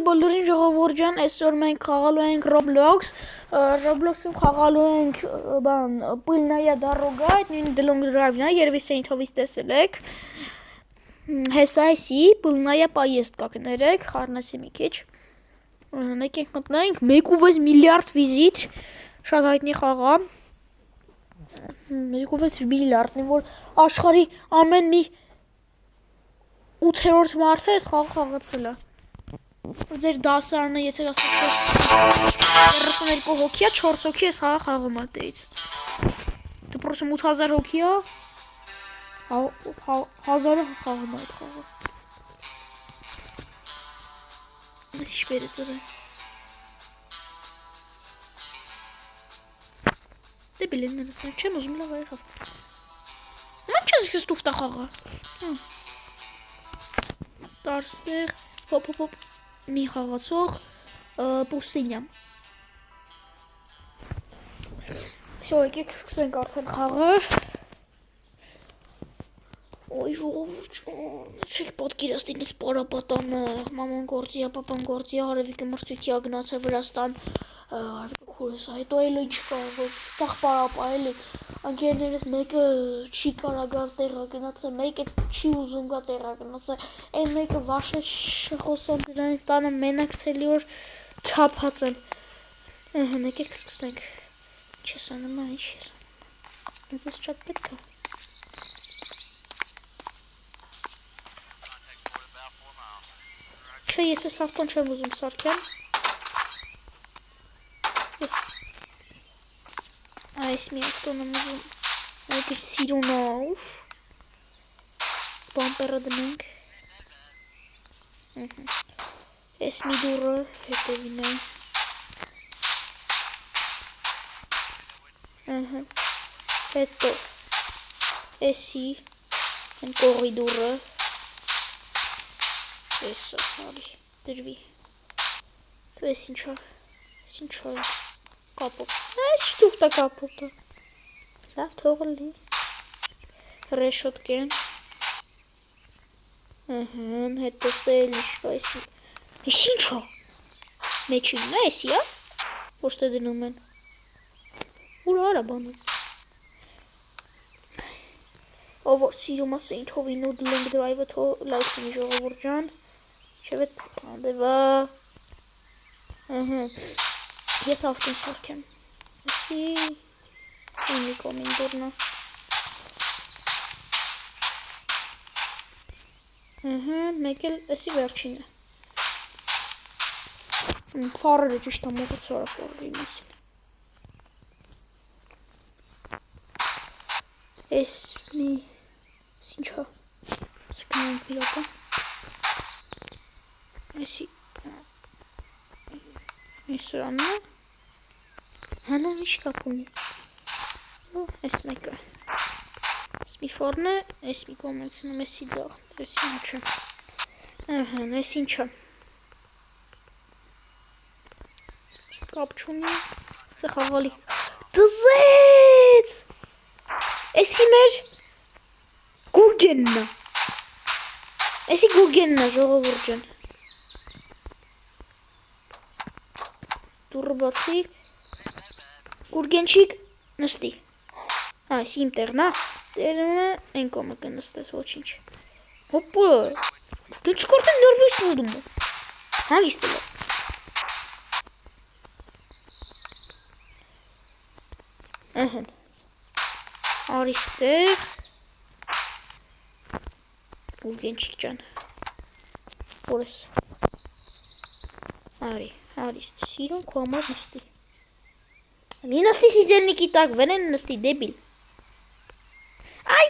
բոլորին ժողովուրդ ջան, այսօր մենք խաղալու ենք Roblox, Roblox-ում խաղալու ենք Пыльная дорога, նույն Long Drive-ն է, երևի Saint-Hov-ից տեսել եք։ Հեսա էսի Пыльная поездка կներեք, խառնասի մի քիչ։ Եկենք մտնենք 1.6 միլիարդ վիզիտ, շատ հայտնի խաղ է։ 1.6 միլիարդն որ աշխարհի ամեն մի 8-րդ մարդը այդ խաղը խաղացել է։ Ձեր դասարանը, եթե ասենք 32 հոգի է, 4 հոգի էս խաղը խաղում է դից։ Դպրոցում 8000 հոգի է, 1000-ը խաղում է այդ խաղը։ Ինչ բերեց դրան։ Դե բիլեններս չեմ ուզում լավ եղավ։ Ո՞նց ես ստուֆտա խաղը։ Տարստեղ հոպ մի խաղացող պուստինյա։ Всё, եկեք սկսենք արդեն խաղը։ Ոյ ժողովուրդ, չեք պատկերացնի ինձ պարապատանը, մաման գործի, պապան գործի, հարևիկը մրցույթի գնացել Վրաստան, հարևիկը քուրս, հետո էլ ինչ կա, սաղ պարապա էլի, ընկերներս մեկը չի կարա գալ տեղա գնացել, մեկը չի ուզում գա տեղա գնացել, այն մեկը վաշը խոսում դրանից տանը մենակ ցելի որ թափած են։ Եկեք սկսենք։ Չես անում, ինչ ես անում։ Ինձ շատ պետք է։ Չէ, ես ես ավտոն չեմ ուզում սարքեմ։ Ես այս մի ավտոն եմ ուզում։ Այդ իր սիրունով։ Բամպերը դնենք։ Այս մի դուրը հետևին է։ Հետո էսի են կողի դուրը։ Էսը հարի դրվի։ Էս ինչա է կապոտ։ Այս շտուֆտա կապոտը։ Լավ թողլի։ Ռեշոտկեն։ Հետո ստել իշկա էսի։ Էս ինչա։ Մեջինն է էսի է։ Ոչ թե դնում են։ Ուր արա բանը։ Ով որ սիրում է Saint-Hov-ին ու Long Drive-ը թո լայք ունի ժողովուրդ ջան։ Չէ՞ հանդեվա։ Ես ավտոն սարքեմ։ Էսի ունիկոմին դուրնա։ Մեկ էլ էսի վերջինը։ Ֆարերը ճիշտ է մոտոցորը ֆարերի մասին։ Էս մի ինչա սկնենք իրակա էսի էս սրանն է հանա ինչ կապ ունի էս մեկը էս մի ֆորն է էս մի կոմենցնում էսի դաղ էսի ինչը էս ինչը կապ չունի սա խաղալի դզեց էսի մեր գուրգենն է էսի գուրգենն է ժողովուրդ ջան դուրը բացի գուրգենչիկ նստի էսի իմ տեղն է տերումը այն կոմը կնստես ոչինչ հոպը դու չկորտեն նորվից ոդում հանգիստ է Արիստեղ Գուրգենչիկ ջան որ ես արի սիրուն քո համար նստի մի նստի սիձելնիկի տակ վենեն նստի դեբիլ այ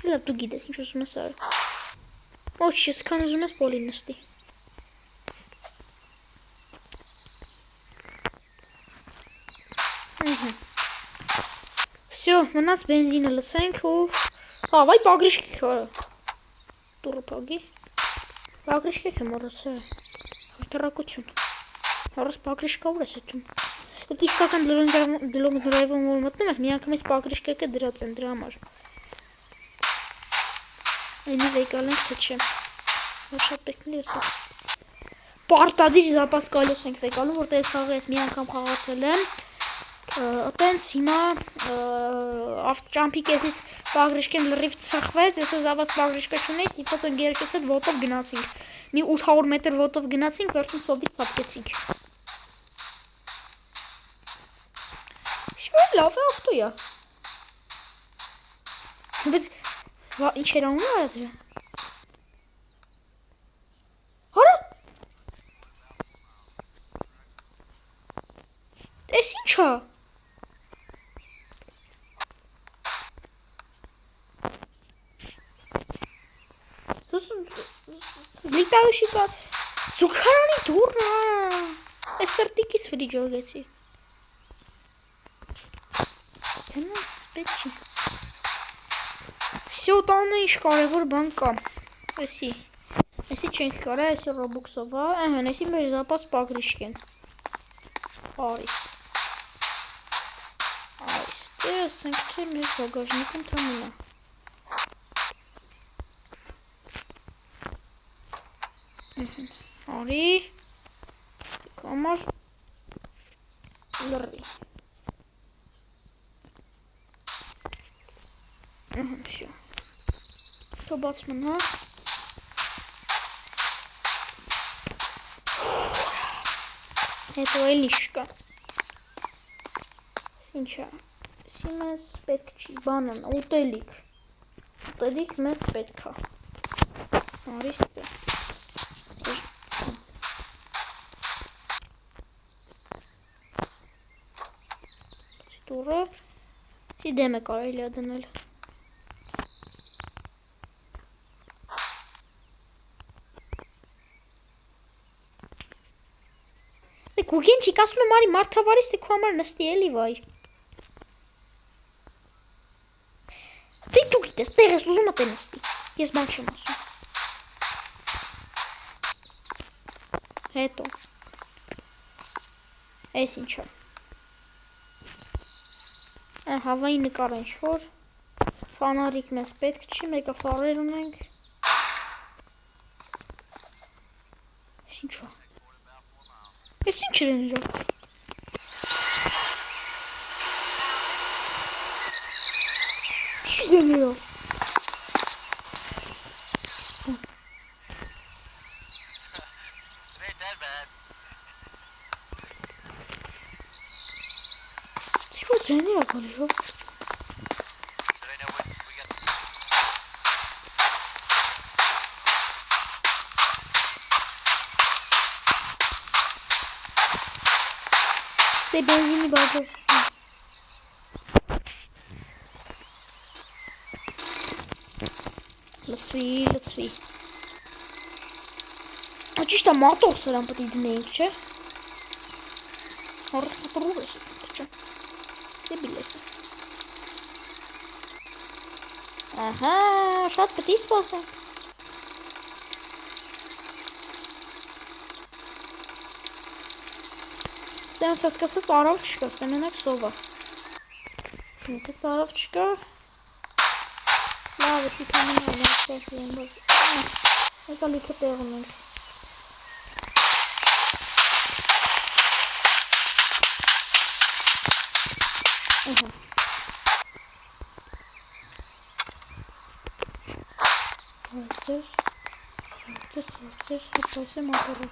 լավ դու գիտես ինչ ուզում ես արել ոչ ես քան ուզում ես պոլին նստի Всё, մնաց բենզինը լցենք ու վայ պագրիշկի քարը դուրը պագի պագրիշկի եմ մորացել հայտարակություն առս պագրիշկա ուր ես էտում դուք իսկական Long Drive-ում որ մտնում ես մի անգամ ես պագրիշկը դրած են դրա համար Այնի վեկալ ենք, թե չեմ։ Շատ պետք է լսել։ Պարտադիր զապաս կալոս ենք վեկալում, որտեղ ես խաղը ես մի անգամ խաղացել եմ։ Տենց հիմա ավտոճամպի կեսից պագրիշկեն լրիվ ծխվեց, ես զավաց պագրիշկը չունեի, ստիպված ընկերոջս հետ ոտով գնացինք։ Մի 800 մետր ոտով գնացինք, վերջում սովից ծափկեցինք։ Շուտ լավ է ավտոյա։ Բայց ինչ էր անում արա դրա։ Արա։ Էս ի՞նչ է։ Լիտայոշիկա զուգարանի դուրն է։ Այս սրտիկից վրիջ ողեցի։ Դենա պետք չի։ Всё տանը ինչ կարևոր բան կա։ Էսի չենք կարա, էսի Robux-ով է, ահան, էսի մեր զապաս պագրիշկեն։ Արի։ Այստեղ ասենք թե մեր բագաժնիկում թամինա։ Արի կամար լրի всё թո բաց մնա հետո էլի շկա ինչա սի մեզ պետք չի բանան ուտելիք մեզ պետք է արի ստե տուրը սի դեմ է կարելի է դնել Գուրգեն չիկ ասում եմ արի մարդավարիս թե քո համար նստի էլի վայ Դե դու գիտես տեղ ես ուզում ատե նստի ես բան չեմ ասում հետո Այս ինչա Հավայի նկար ինչ-որ Ֆանարիկ մեզ պետք չի, մեկը ֆարեր ունենք Ինչա Ես ինչ են իրոք Ինչ են իրոք Ինչ են իրոք իրոք Դե բենզինի բաժեր Լծվի Ճիշտ է մատոր սրան պետք է դնեինք, չէ Հորս մոտորով ես չէ Դեբիլ ես Ահա, շատ պետք է սպասենք Ստեն սասկացած արավ չկա, ստեն մենակ սովա Եթե արավ չկա Լավ է չի թամին այն Եկա լիքը տեղն ենք Որտեր, հետո է մոտորը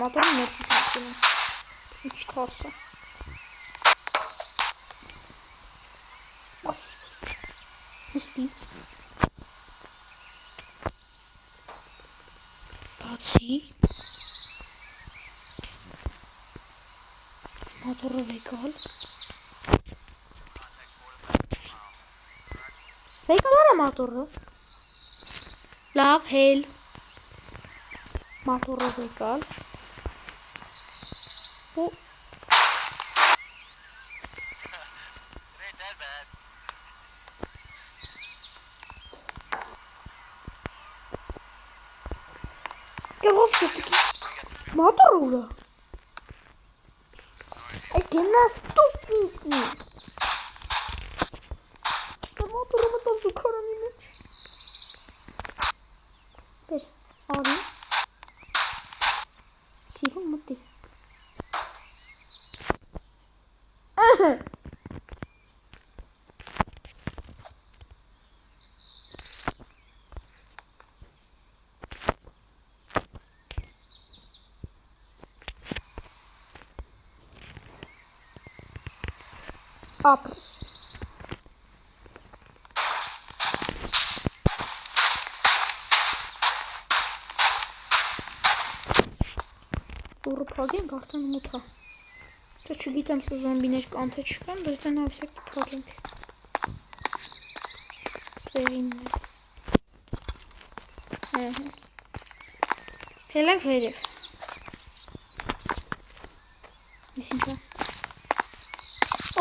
Մոտորը ներքին Ինչ թարս է Սպասի Նստի Բացի Մոտորը վեկալ Վեկալ արա մոտորը Լավ, հել Մոտորը վեկալ Ու Գեղով սետիքի Մոտորը ուրա Ay, que наступники. Motoru մտավ զուգարանի մեջ։ Դեր, արի։ Սիրում մտի։ Ապրես։ Դուրը պրագենք արդեն մութա։ Թե չգիտեմ սա զոմբիներ կան թե չկան, բայց դեն ավսյակ պրագենք։ Սերիններ։ Հելենք վերև։ Ես ինչա։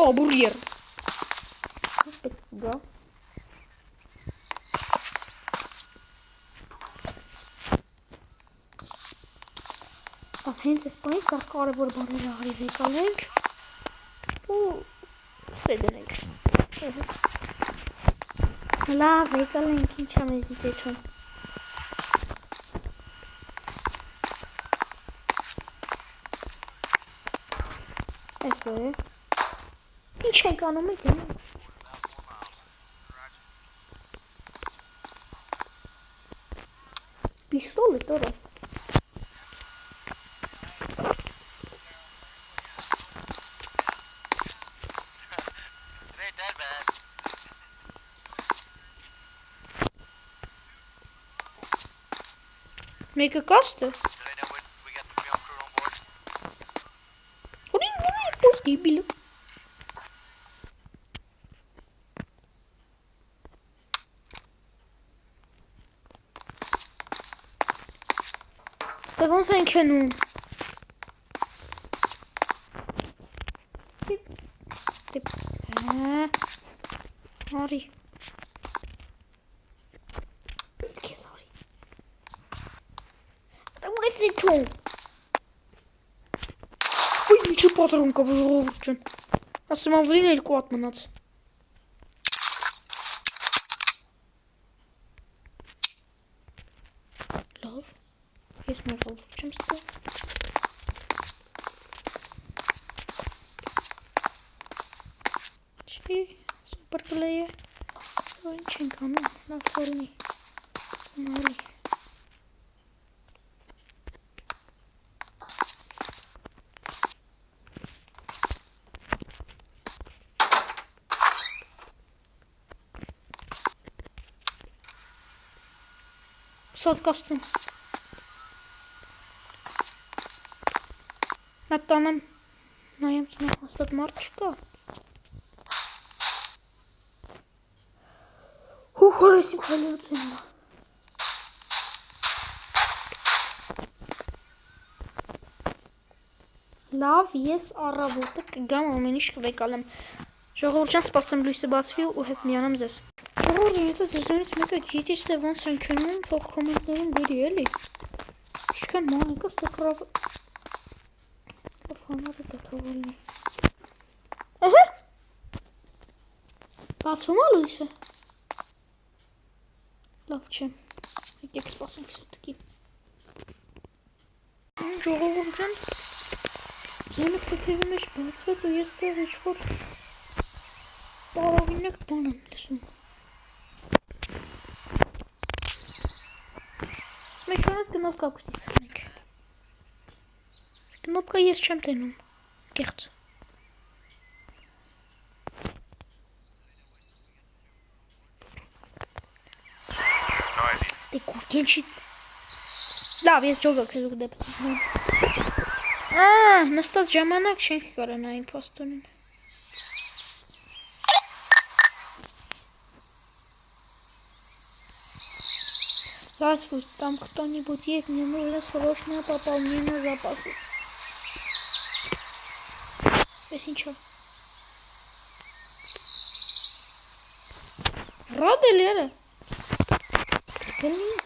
О, бургер. Да. Հենց այս պահին սա կարևոր բաները արի վեկալենք ու ստեդենենք։ Լավ, վեկալենք, ինչ ամեզ դիտեչում։ Այս է։ Ինչ ենք անում ենք են։ Պիստոլ է տորը։ Մեկը կաստ է։ Ուրի բիլը։ Ոնց ենք հնում։ Արի։ Կես արի։ Ուր ես իջում։ Ոյ, ինչի պատրոն կա ժողովուրդ ջան։ Ասում ավելին 2 հատ մնաց։ Լավ։ Ես մեր ժողովուրդ չեմ ստեղ։ Չի, սուպեր կլեյ է։ Ինչ ենք անում, լավ խորնի։ Նարի։ Սատ կաստեմ։ Մետ տանեմ, նայեմ ծնա հաստատ մարդ չկա։ Հուխ հորես իմ խալերուց եմ։ Լավ, ես առավոտը կգամ ամեն ինչ կվեկալեմ։ Ժողովուրդ ջան, սպասեմ լույսը բացվի ու հետ միանամ ձեզ։ Ժողովուրդ ջան, եթե ձեզանից մեկը գիտի թե ոնց են քնում, թող կոմենտներում գրի էլի։ Ինչքան մանիկա ստե կրավ։ Ֆանարը դաթողալնի։ Ահա։ Բացվում է լույսը։ Լավ չէ։ Եկեք սպասենք սուտկի։ Ժողովուրդ ջան, ձենը թեթևի մեջ բացվեց ու ես տեղ ինչ-որ տարողինեք բան եմ լսում։ Մեկ անած կնոպկա պիտի սանենք։ Կնոպկա ես չեմ տենում, կեղծ։ Դե կուրկեն չի։ Լավ, ես ջոգա քեզ ու դեպքում։ Նստած ժամանակ չենք կարանային պաստոնին։ Здравствуйте, там кто-нибудь есть? Мне нужно срочно пополнение запаса. Без ничего. Рада, Лера? Блин.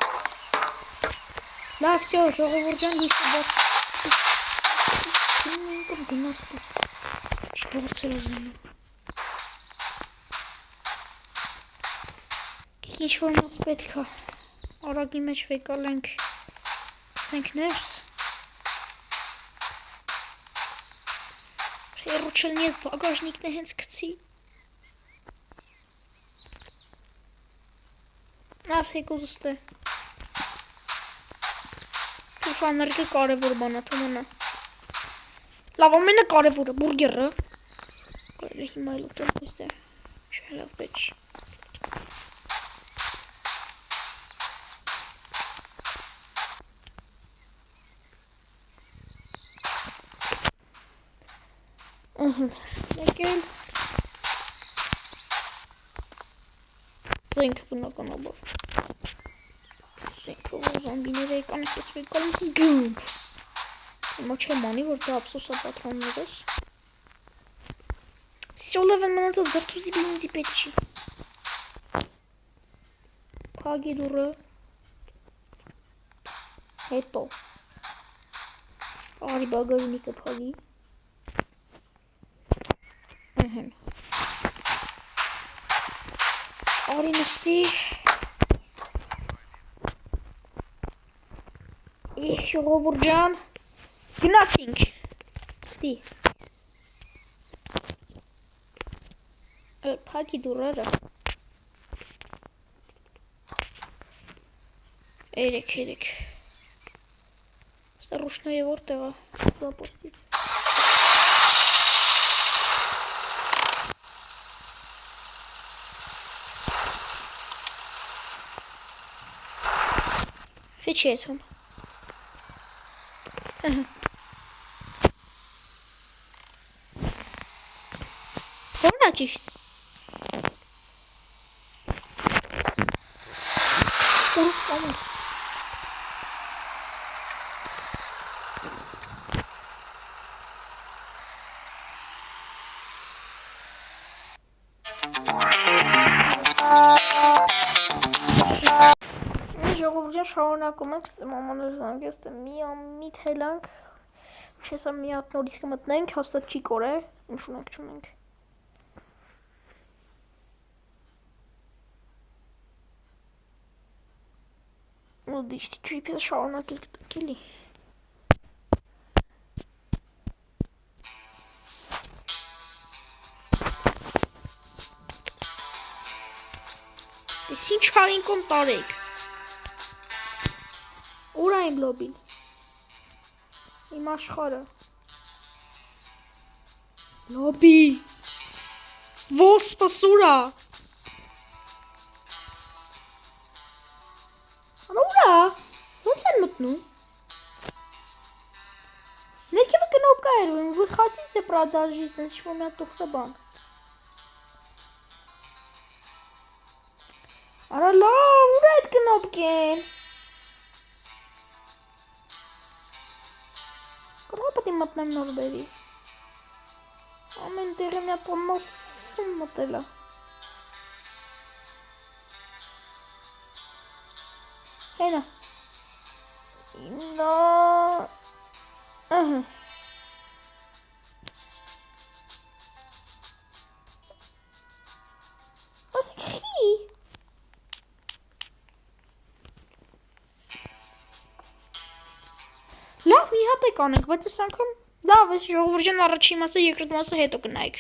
Да, все, Жора Вурджан, Չբարձր ազնու։ Ինչ-որ մաս պետք է արագի մեջ վեկալենք սենք ներս։ Հերու չլնի էտ բագաժնիկն է հենց կցի։ Նավս հեկոզ ուստե։ Թուշաներգը կարևոր բանա թոմոնա։ Լավ ամենը կարևորը բուրգերը։ Կարելի հիմա էլ ուտել ուստե։ Չէ լավ պետք չի։ Եկել զենք բնականաբար զենքը որ զամբիները եկան ես վեկալիս գումբ հիմա չեմ անի որ դա ափսոսա պատրաններս սյոլև են մնացած զրթուզի բինձի պետք չի փագի դուրը հետո արի բագաժնիկը փագի Արի նստի ժողովուրդ ջան գնացինք ստի փակի դուրերը երեք ստա ռուշնոյը որտեղ է զապոստից Fece ettim. Sonra işte. Tamam. Ժողովուրդ շարունակում ենք մամաներ զանգեստը մի թելանք շեսա մի հատ նորից կմտնենք հաստատ չի կորե ինչ ունենք չունենք ու դիշտի ջիպես շարունակել կտակելի դես ինչ հարին կոմ տարեք Ուրա իմ լոբին, իմ աշխարը, լոբի, ոսպս ուրա, ուրա, ոնց են մտնում, ներքևը կնոպկա էր, վխացից է պրադաժից, ինձ շվո միատ տովխը բան, արա լավ, ուրա էտ կնոպկեն, Կրապատի մտնեմ նորբերի ամեն տեղը մի ապամասում մտելա հենա ինա ասեք խի Լավ մի հատ եք անենք, բայց այս անգամ լավ ես ժողովուրդ ջան առաջի մասը երկրորդ մասը հետո կնայեք